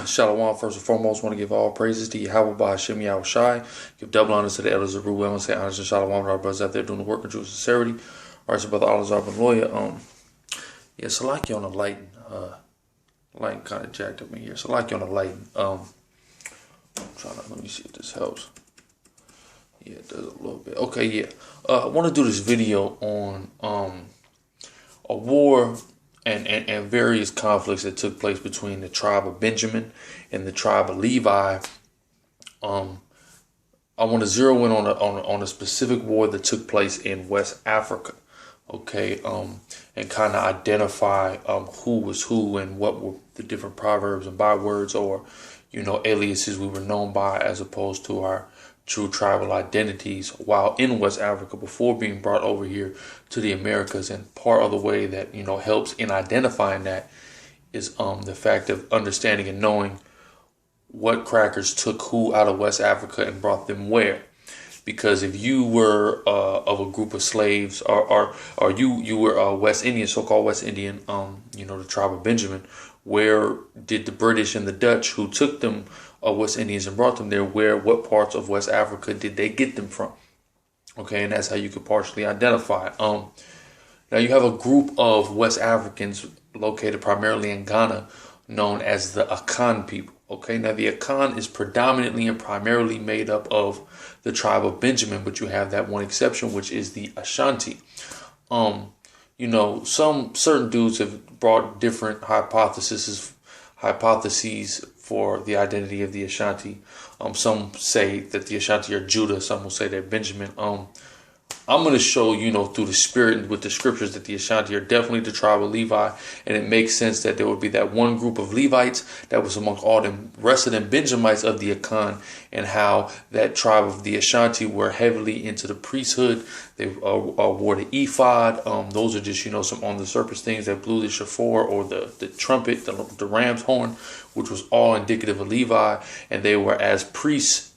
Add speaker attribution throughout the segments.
Speaker 1: Shalom, first and foremost, want to give all praises to Yahweh by Hashem Yahweh Shai. Give double honors to the elders of Ruel. I want to say honors to Shalom to our brothers out there doing the work in true sincerity. All right, so brother Allah's our lawyer. Yeah, so like you on the lighting, lighting kind of jacked up in here. So like you on the lighting, I'm trying to, let me see if this helps. Yeah, it does a little bit. Okay, yeah. I want to do this video on a war and various conflicts that took place between the tribe of Benjamin and the tribe of Levi. I want to zero in on a specific war that took place in West Africa, okay, and kind of identify who was who and what were the different proverbs and bywords or, aliases we were known by as opposed to our true tribal identities while in West Africa before being brought over here to the Americas. And part of the way that, helps in identifying that is the fact of understanding and knowing what crackers took who out of West Africa and brought them where. Because if you were of a group of slaves or you were West Indian, so-called West Indian, the tribe of Benjamin, where did the British and the Dutch who took them West Indians and brought them there, what parts of West Africa did they get them from? Okay, and that's how you could partially identify. Now you have a group of West Africans located primarily in Ghana known as the Akan people. Okay, now the Akan is predominantly and primarily made up of the tribe of Benjamin, but you have that one exception, which is the Ashanti. Some certain dudes have brought different hypotheses for the identity of the Ashanti. Some say that the Ashanti are Judah. Some will say they're Benjamin. I'm going to show, through the spirit and with the scriptures that the Ashanti are definitely the tribe of Levi. And it makes sense that there would be that one group of Levites that was among all the rest of them Benjamites of the Akan, and how that tribe of the Ashanti were heavily into the priesthood. They wore the ephod. Those are just, some on the surface things that blew the shofar or the trumpet, the ram's horn, which was all indicative of Levi. And they were as priests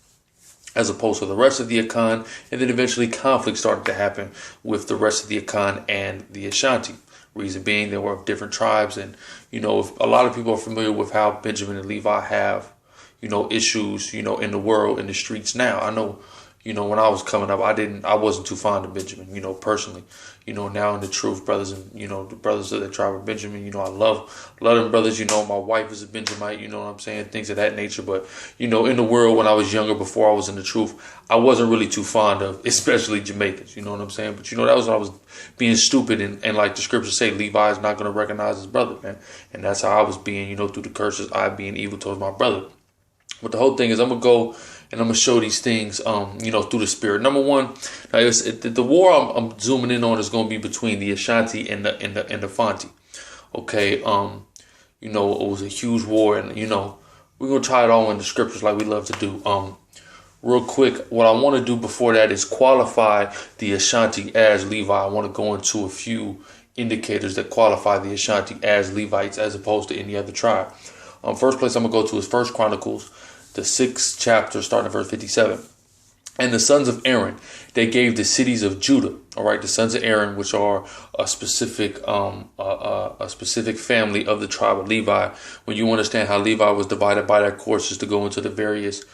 Speaker 1: as opposed to the rest of the Akan. And then eventually conflict started to happen with the rest of the Akan and the Ashanti. Reason being, they were of different tribes. And, if a lot of people are familiar with how Benjamin and Levi have, issues, in the world, in the streets now. I know, when I was coming up, I wasn't too fond of Benjamin, personally. Now in the truth, brothers and, the brothers of the tribe of Benjamin, I love them brothers. My wife is a Benjamite, you know what I'm saying? Things of that nature. But, in the world when I was younger, before I was in the truth, I wasn't really too fond of, especially Jamaicans, you know what I'm saying? But, that was when I was being stupid. And like the scriptures say, Levi is not going to recognize his brother, man. And that's how I was being, through the curses, I being evil towards my brother. But the whole thing is I'm going to go and I'm going to show these things, through the spirit. Number one, the war I'm zooming in on is going to be between the Ashanti and the Fante. Okay. It was a huge war, and, we're going to tie it all in the scriptures like we love to do. Real quick, what I want to do before that is qualify the Ashanti as Levi. I want to go into a few indicators that qualify the Ashanti as Levites as opposed to any other tribe. First place I'm going to go to is 1 Chronicles, the 6th chapter, starting at verse 57. And the sons of Aaron, they gave the cities of Judah. All right, the sons of Aaron, which are a specific family of the tribe of Levi. When you understand how Levi was divided by their courses to go into the various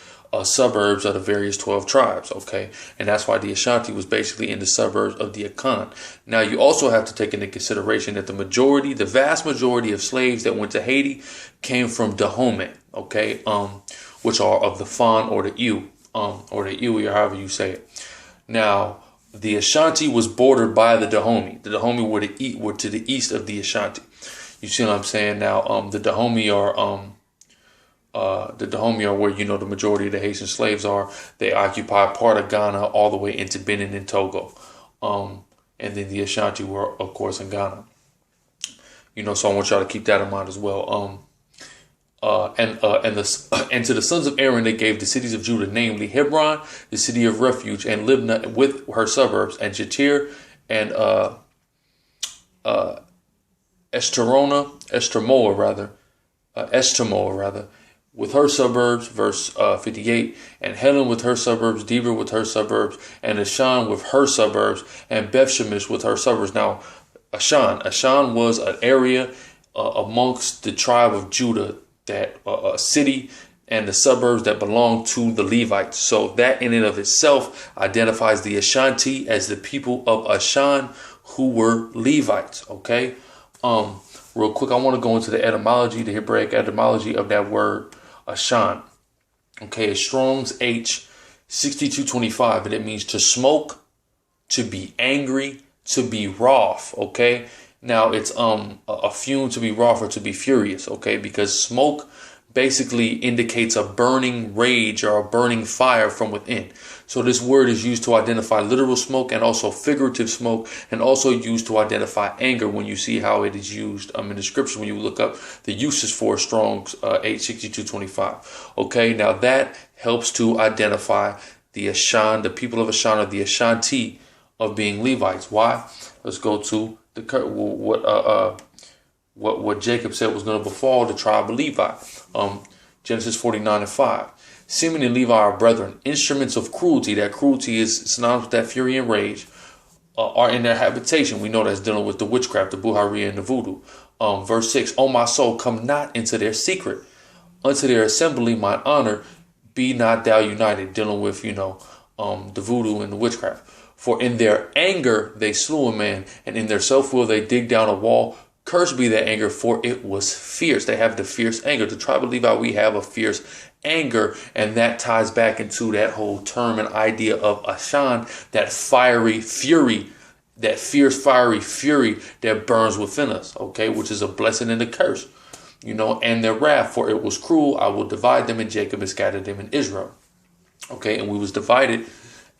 Speaker 1: suburbs of the various 12 tribes, okay? And that's why the Ashanti was basically in the suburbs of the Akan. Now, you also have to take into consideration that the vast majority of slaves that went to Haiti came from Dahomey, okay? Which are of the Fan or the Ewe, or the Ewe, or however you say it. Now, the Ashanti was bordered by the Dahomey. The Dahomey were to the east of the Ashanti. You see what I'm saying? Now, the Dahomey are where, the majority of the Haitian slaves are. They occupy part of Ghana all the way into Benin and Togo. And then the Ashanti were, of course, in Ghana. So I want y'all to keep that in mind as well. And to the sons of Aaron, they gave the cities of Judah, namely Hebron, the city of refuge, and Libnah with her suburbs, and Jatir, and Eshtemoa, with her suburbs, verse 58, and Helen with her suburbs, Deber with her suburbs, and Ashan with her suburbs, and Bethshemesh with her suburbs. Now, Ashan was an area amongst the tribe of Judah city and the suburbs that belong to the Levites. So that in and of itself identifies the Ashanti as the people of Ashan who were Levites. Okay. Real quick, I want to go into the etymology, the Hebraic etymology of that word Ashan. Okay, it's Strong's H 6225, and it means to smoke, to be angry, to be wroth. Okay. Now it's a fume, to be wroth, or to be furious. Okay, because smoke basically indicates a burning rage or a burning fire from within. So this word is used to identify literal smoke and also figurative smoke, and also used to identify anger when you see how it is used in the scripture when you look up the uses for Strong's 86225. Okay, now that helps to identify the Ashan, the people of Ashan, or the Ashanti of being Levites. Why? Let's go to the what Jacob said was going to befall the tribe of Levi. Genesis 49:5. Simeon and Levi are brethren, instruments of cruelty. That cruelty is synonymous with that fury and rage. Are in their habitation. We know that's dealing with the witchcraft, the buharia, and the voodoo. Verse 6. O my soul, come not into their secret. Unto their assembly, mine honor, be not thou united. Dealing with, the voodoo and the witchcraft. For in their anger they slew a man, and in their self-will they dig down a wall. Cursed be their anger, for it was fierce. They have the fierce anger. The tribe of Levi, we have a fierce anger, and that ties back into that whole term and idea of Ashan, that fiery fury, that fierce fiery fury that burns within us, okay, which is a blessing and a curse, and their wrath, for it was cruel. I will divide them in Jacob and scatter them in Israel. Okay, and we was divided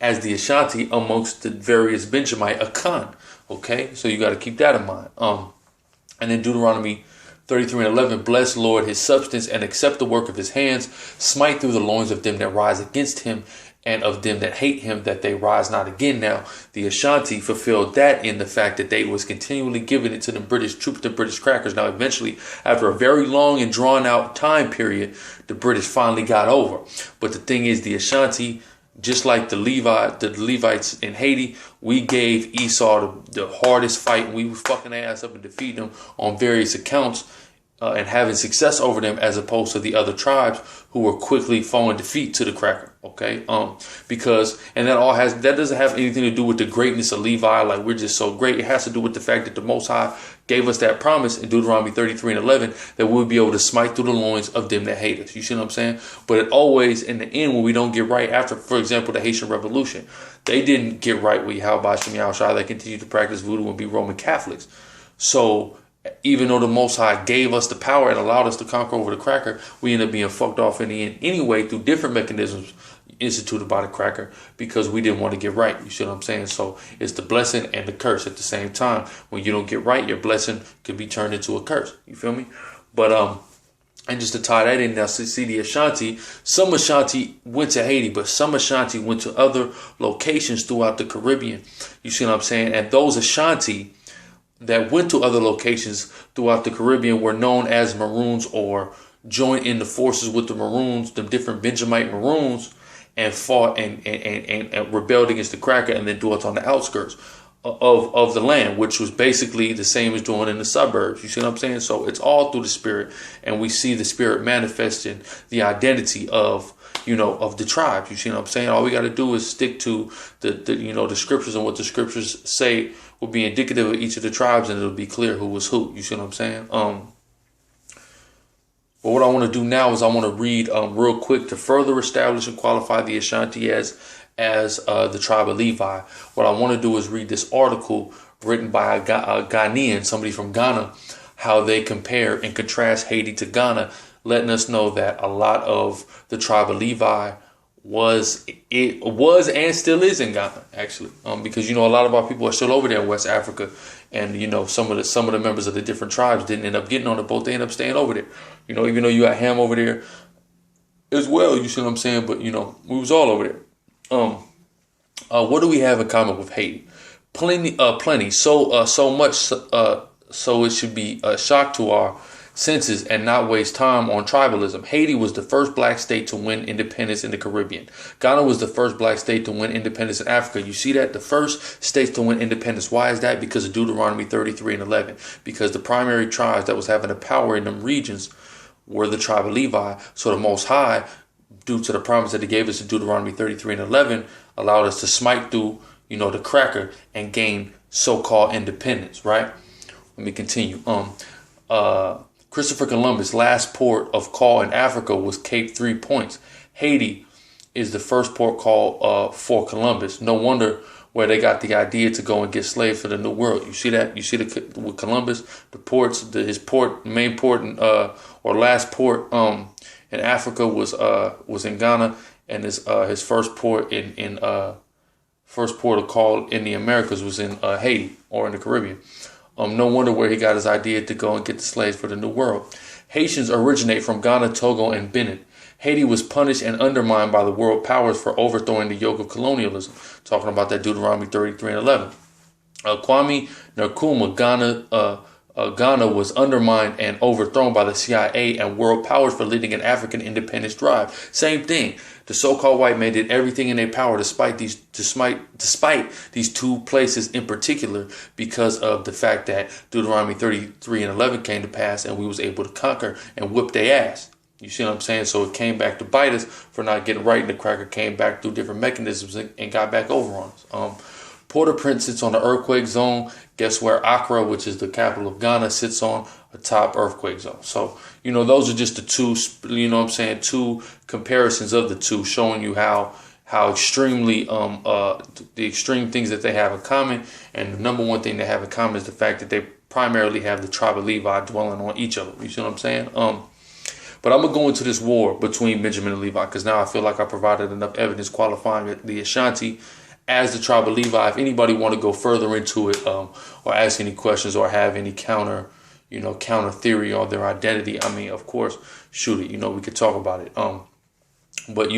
Speaker 1: as the Ashanti amongst the various Benjamite Akan. Okay, so you got to keep that in mind. And then Deuteronomy 33:11, bless Lord his substance and accept the work of his hands, smite through the loins of them that rise against him and of them that hate him, that they rise not again. Now, the Ashanti fulfilled that in the fact that they was continually giving it to the British troops, the British crackers. Now, eventually, after a very long and drawn out time period, the British finally got over. But the thing is, the Ashanti, just like the Levites in Haiti, we gave Esau the hardest fight. We would fucking their ass up and defeat them on various accounts, and having success over them, as opposed to the other tribes who were quickly falling defeat to the cracker. Okay, because that doesn't have anything to do with the greatness of Levi, like we're just so great. It has to do with the fact that the Most High gave us that promise in Deuteronomy 33:11 that we'll be able to smite through the loins of them that hate us. You see what I'm saying? But it always, in the end, when we don't get right, after, for example, the Haitian Revolution, they didn't get right with Yahweh Shem Yahushua. They continued to practice voodoo and be Roman Catholics. So even though the Most High gave us the power and allowed us to conquer over the cracker, we ended up being fucked off in the end anyway through different mechanisms instituted by the cracker, because we didn't want to get right. You see what I'm saying? So it's the blessing and the curse at the same time. When you don't get right, your blessing could be turned into a curse. You feel me? But and just to tie that in, now see the Ashanti, some Ashanti went to Haiti, but some Ashanti went to other locations throughout the Caribbean. You see what I'm saying? And those Ashanti that went to other locations throughout the Caribbean were known as Maroons, or joined in the forces with the Maroons, the different Benjamite Maroons, and fought and rebelled against the cracker, and then dwelt on the outskirts of the land, which was basically the same as doing in the suburbs. You see what I'm saying? So it's all through the spirit, and we see the spirit manifesting the identity of the tribes. You see what I'm saying? All we got to do is stick to the scriptures, and what the scriptures say will be indicative of each of the tribes, and it'll be clear who was who. You see what I'm saying? But what I want to do now is I want to read real quick to further establish and qualify the Ashanti as the tribe of Levi. What I want to do is read this article written by a Ghanaian, somebody from Ghana, how they compare and contrast Haiti to Ghana, letting us know that a lot of the tribe of Levi was and still is in Ghana, actually, because a lot of our people are still over there in West Africa, and some of the members of the different tribes didn't end up getting on the boat; they ended up staying over there. Even though you got Ham over there as well, you see what I'm saying? But we was all over there. What do we have in common with Haiti? Plenty. So much so it should be a shock to our senses and not waste time on tribalism. Haiti was the first black state to win independence in the Caribbean. Ghana was the first black state to win independence in Africa. You see that? The first states to win independence. Why is that? Because of Deuteronomy 33:11. Because the primary tribes that was having the power in them regions were the tribe of Levi. So the Most High, due to the promise that he gave us in Deuteronomy 33 and 11, allowed us to smite through, the cracker and gain so-called independence, right? Let me continue. Christopher Columbus' last port of call in Africa was Cape 3 Points. Haiti is the first port call for Columbus. No wonder where they got the idea to go and get slaves for the New World. You see that? You see with Columbus, the ports, his port, main port, or last port in Africa was in Ghana, and his first port first port of call in the Americas was in Haiti or in the Caribbean. No wonder where he got his idea to go and get the slaves for the New World. Haitians originate from Ghana, Togo, and Benin. Haiti was punished and undermined by the world powers for overthrowing the yoke of colonialism. Talking about that Deuteronomy 33 and 11. Kwame Nkrumah, Ghana was undermined and overthrown by the CIA and world powers for leading an African independence drive. Same thing. The so-called white men did everything in their power despite these two places in particular, because of the fact that Deuteronomy 33 and 11 came to pass and we was able to conquer and whip their ass. You see what I'm saying? So it came back to bite us for not getting right, and the cracker came back through different mechanisms and got back over on us. Port-au-Prince sits on the earthquake zone. Guess where Accra, which is the capital of Ghana, sits on a top earthquake zone. So, those are just the two, two comparisons of the two, showing you how extremely, the extreme things that they have in common. And the number one thing they have in common is the fact that they primarily have the tribe of Levi dwelling on each of them. You see what I'm saying? But I'm going to go into this war between Benjamin and Levi, because now I feel like I provided enough evidence qualifying the Ashanti as the tribe of Levi. If anybody want to go further into it, or ask any questions or have any counter theory on their identity, I mean, of course, shoot it. We could talk about it. But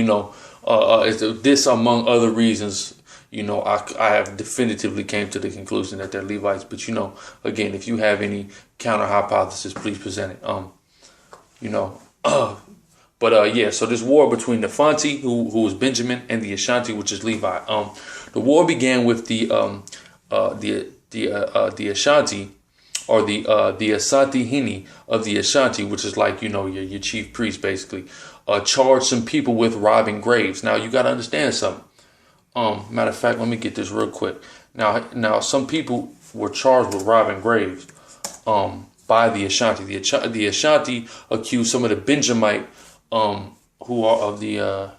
Speaker 1: this, among other reasons, I have definitively came to the conclusion that they're Levites. But again, if you have any counter hypothesis, please present it. Yeah, so this war between the Fante, who is Benjamin, and the Ashanti, which is Levi. The war began with the Ashanti, or the Asante Hini of the Ashanti, which is like, your chief priest, basically, charged some people with robbing graves. Now, you got to understand something. Matter of fact, let me get this real quick. Now, some people were charged with robbing graves by the Ashanti. The Ashanti accused some of the Benjamite, who are of the,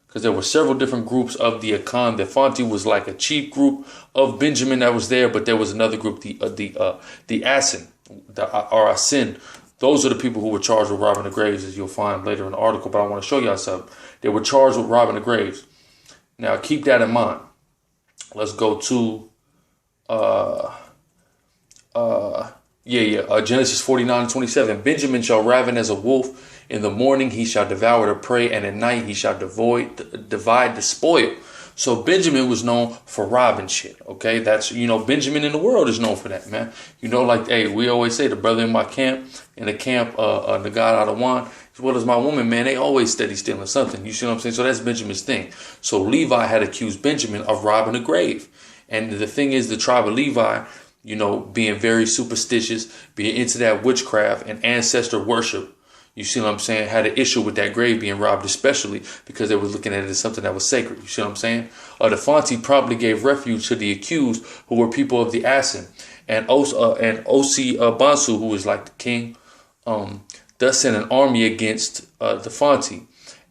Speaker 1: because there were several different groups of the Akan. The Fante was like a chief group of Benjamin that was there, but there was another group, the Asin, or Asin. Those are the people who were charged with robbing the graves, as you'll find later in the article. But I want to show y'all something. They were charged with robbing the graves. Now keep that in mind. Let's go to Genesis 49:27. Benjamin shall raven as a wolf. In the morning he shall devour the prey, and at night he shall divide the spoil. So Benjamin was known for robbing shit. Okay, that's, Benjamin in the world is known for that, man. Hey, we always say, the brother in my camp, the God out of one, as well as my woman, man, they always steady stealing something. You see what I'm saying? So that's Benjamin's thing. So Levi had accused Benjamin of robbing a grave. And the thing is, the tribe of Levi, being very superstitious, being into that witchcraft and ancestor worship, you see what I'm saying, had an issue with that grave being robbed, especially because they were looking at it as something that was sacred. You see what I'm saying? The Fante promptly gave refuge to the accused, who were people of the Asin, and Osi Bansu, who was like the king, thus sent an army against the Fante.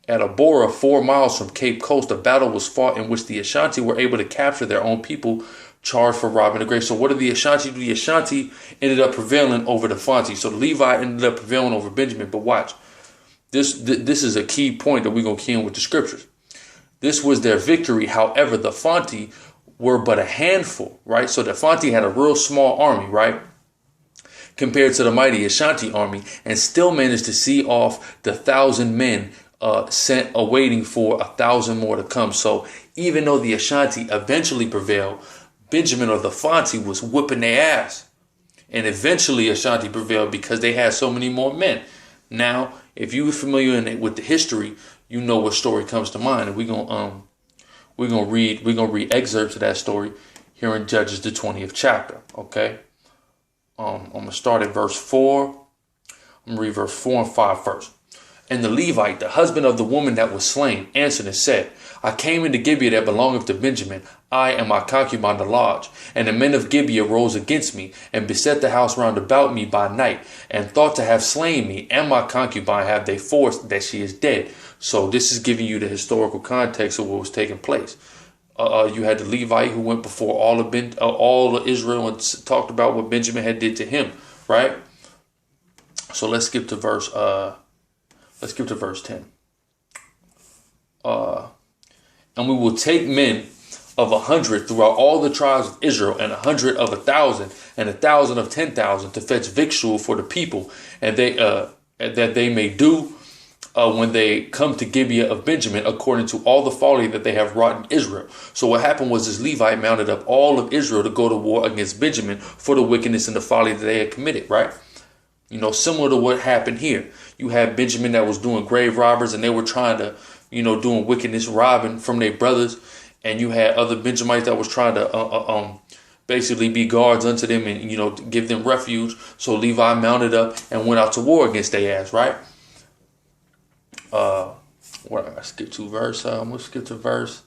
Speaker 1: At Abora, 4 miles from Cape Coast, a battle was fought in which the Ashanti were able to capture their own people charged for robbing the grave. So what did the Ashanti do? The Ashanti ended up prevailing over the Fante. So Levi ended up prevailing over Benjamin. But watch, this is a key point that we're going to key in with the scriptures. This was their victory. However, the Fante were but a handful, right? So the Fante had a real small army, right, compared to the mighty Ashanti army, and still managed to see off the 1,000 men sent awaiting for 1,000 more to come. So even though the Ashanti eventually prevailed, Benjamin, or the Fante, was whipping their ass. And eventually Ashanti prevailed because they had so many more men. Now, if you're familiar with the history, you know what story comes to mind. And we're gonna read excerpts of that story here in Judges, the 20th chapter. Okay. I'm gonna start at verse 4. I'm going to read verse 4 and 5 first. And the Levite, the husband of the woman that was slain, answered and said, I came into Gibeah that belongeth to Benjamin, I and my concubine the lodge. And the men of Gibeah rose against me, and beset the house round about me by night, and thought to have slain me, and my concubine have they forced that she is dead. So this is giving you the historical context of what was taking place. You had the Levite who went before all of Israel and talked about what Benjamin had did to him, right? So let's skip to verse 10. And we will take men of 100 throughout all the tribes of Israel, and 100 of 1,000, and 1,000 of 10,000, to fetch victual for the people, and that they may do when they come to Gibeah of Benjamin, according to all the folly that they have wrought in Israel. So what happened was this Levite mounted up all of Israel to go to war against Benjamin for the wickedness and the folly that they had committed, right? You know, similar to what happened here. You had Benjamin that was doing grave robbers, and they were trying to, doing wickedness, robbing from their brothers. And you had other Benjamites that was trying to basically be guards unto them and, give them refuge. So Levi mounted up and went out to war against their ass, right? What I skip to verse. I'm gonna skip to verse.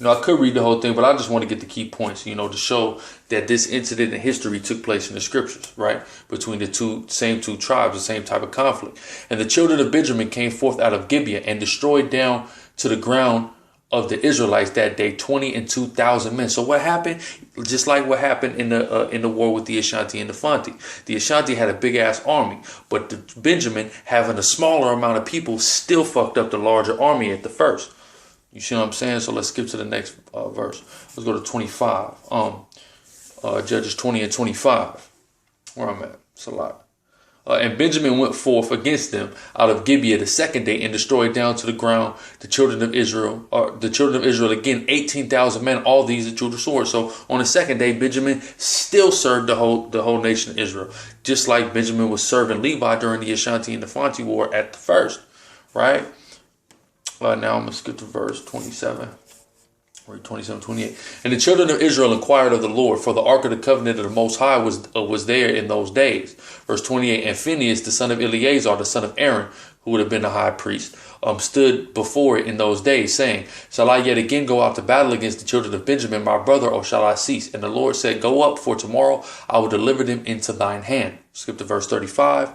Speaker 1: I could read the whole thing, but I just want to get the key points, to show that this incident in history took place in the scriptures, right? Between the same two tribes, the same type of conflict. And the children of Benjamin came forth out of Gibeah and destroyed down to the ground of the Israelites that day 22,000 men. So what happened? Just like what happened in the war with the Ashanti and the Fante. The Ashanti had a big ass army, but the Benjamin, having a smaller amount of people, still fucked up the larger army at the first. You see what I'm saying? So let's skip to the next verse. Let's go to 25. Judges 20 and 25. Where I'm at. It's a lot. And Benjamin went forth against them out of Gibeah the second day and destroyed down to the ground the children of Israel. Again, 18,000 men. All these drew the sword. So on the second day, Benjamin still served the whole nation of Israel, just like Benjamin was serving Levi during the Ashanti and the Fante war at the first, right? Now I'm going to skip to verse 27. 27, 28. And the children of Israel inquired of the Lord, for the ark of the covenant of the Most High was there in those days. Verse 28. And Phinehas, the son of Eleazar, the son of Aaron, who would have been the high priest, stood before it in those days, saying, Shall I yet again go out to battle against the children of Benjamin, my brother, or shall I cease? And the Lord said, Go up, for tomorrow I will deliver them into thine hand. Skip to verse 35.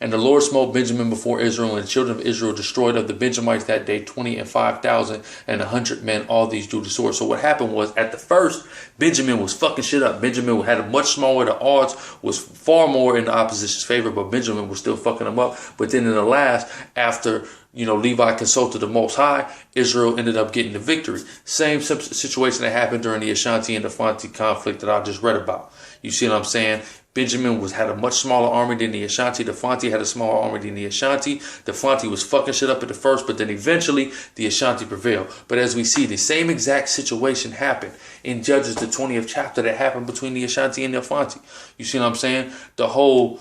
Speaker 1: And the Lord smote Benjamin before Israel, and the children of Israel destroyed of the Benjamites that day 25,000 and 100 men. All these drew the sword. So what happened was, at the first, Benjamin was fucking shit up. Benjamin had a much smaller. The odds was far more in the opposition's favor, but Benjamin was still fucking them up. But then in the last, after Levi consulted the Most High, Israel ended up getting the victory. Same situation that happened during the Ashanti and the Fante conflict that I just read about. You see what I'm saying? Benjamin had a much smaller army than the Ashanti. The Fante had a smaller army than the Ashanti. The Fante was fucking shit up at the first, but then eventually the Ashanti prevailed. But as we see, the same exact situation happened in Judges, the 20th chapter, that happened between the Ashanti and the Fante. You see what I'm saying? The whole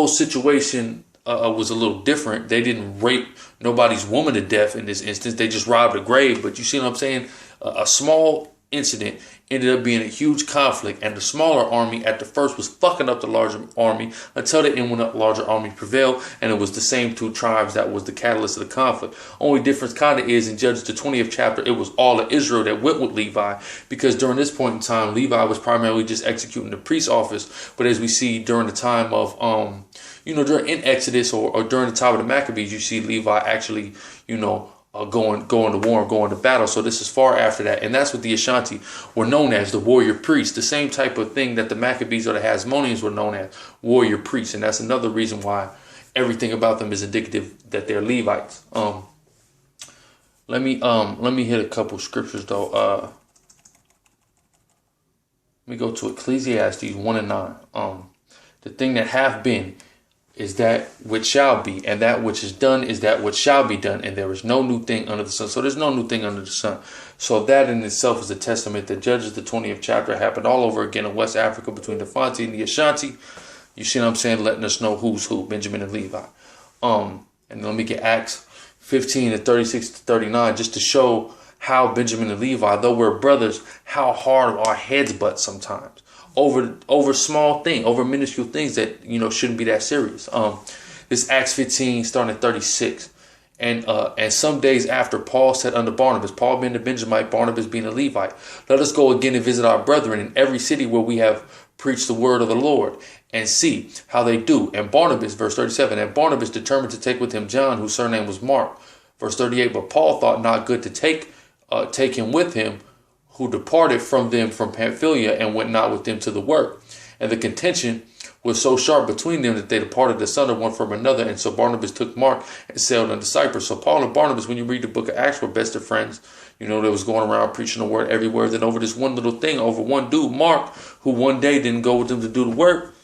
Speaker 1: situation was a little different. They didn't rape nobody's woman to death in this instance. They just robbed a grave. But you see what I'm saying? A small incident ended up being a huge conflict, and the smaller army at the first was fucking up the larger army until the end when the larger army prevailed, and it was the same two tribes that was the catalyst of the conflict. Only difference kind of is in Judges the 20th chapter, it was all of Israel that went with Levi, because during this point in time, Levi was primarily just executing the priest's office. But as we see during the time of in Exodus or during the time of the Maccabees, you see Levi actually going to war and going to battle. So this is far after that. And that's what the Ashanti were known as, the warrior priests. The same type of thing that the Maccabees or the Hasmoneans were known as, warrior priests. And that's another reason why everything about them is indicative that they're Levites. Let me hit a couple scriptures though. Let me go to Ecclesiastes 1 and 9. The thing that hath been is that which shall be, and that which is done is that which shall be done, and there is no new thing under the sun. So there's no new thing under the sun. So that in itself is a testament that Judges the 20th chapter happened all over again in West Africa between the Fante and the Ashanti. You see what I'm saying? Letting us know who's who, Benjamin and Levi. And let me get Acts 15 and 36 to 39, just to show how Benjamin and Levi, though we're brothers, how hard our heads butt sometimes. over small thing, over minuscule things that, shouldn't be that serious. This Acts 15 starting at 36. And some days after, Paul said unto Barnabas, Paul being a Benjamite, Barnabas being a Levite, let us go again and visit our brethren in every city where we have preached the word of the Lord, and see how they do. And Barnabas, verse 37, and Barnabas determined to take with him John, whose surname was Mark. Verse 38, but Paul thought not good to take him with him, who departed from them from Pamphylia, and went not with them to the work. And the contention was so sharp between them that they departed asunder one from another. And so Barnabas took Mark and sailed unto Cyprus. So Paul and Barnabas, when you read the book of Acts, were best of friends. They was going around preaching the word everywhere. Then over this one little thing, over one dude, Mark, who one day didn't go with them to do the work,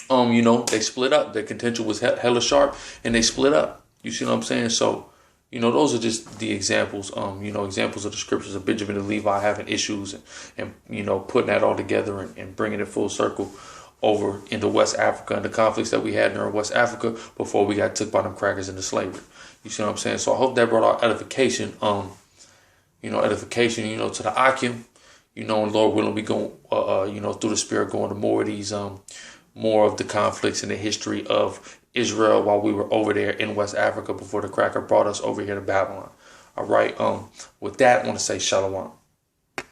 Speaker 1: they split up. Their contention was hella sharp, and they split up. You see what I'm saying? So, those are just the examples, examples of the scriptures of Benjamin and Levi having issues and putting that all together and bringing it full circle over into West Africa and the conflicts that we had in West Africa before we got took by them crackers into slavery. You see what I'm saying? So I hope that brought out edification, edification, to the Akim, and Lord willing, we go, through the Spirit going to more of these, more of the conflicts in the history of Israel while we were over there in West Africa before the cracker brought us over here to Babylon. All right. With that, I want to say shalom.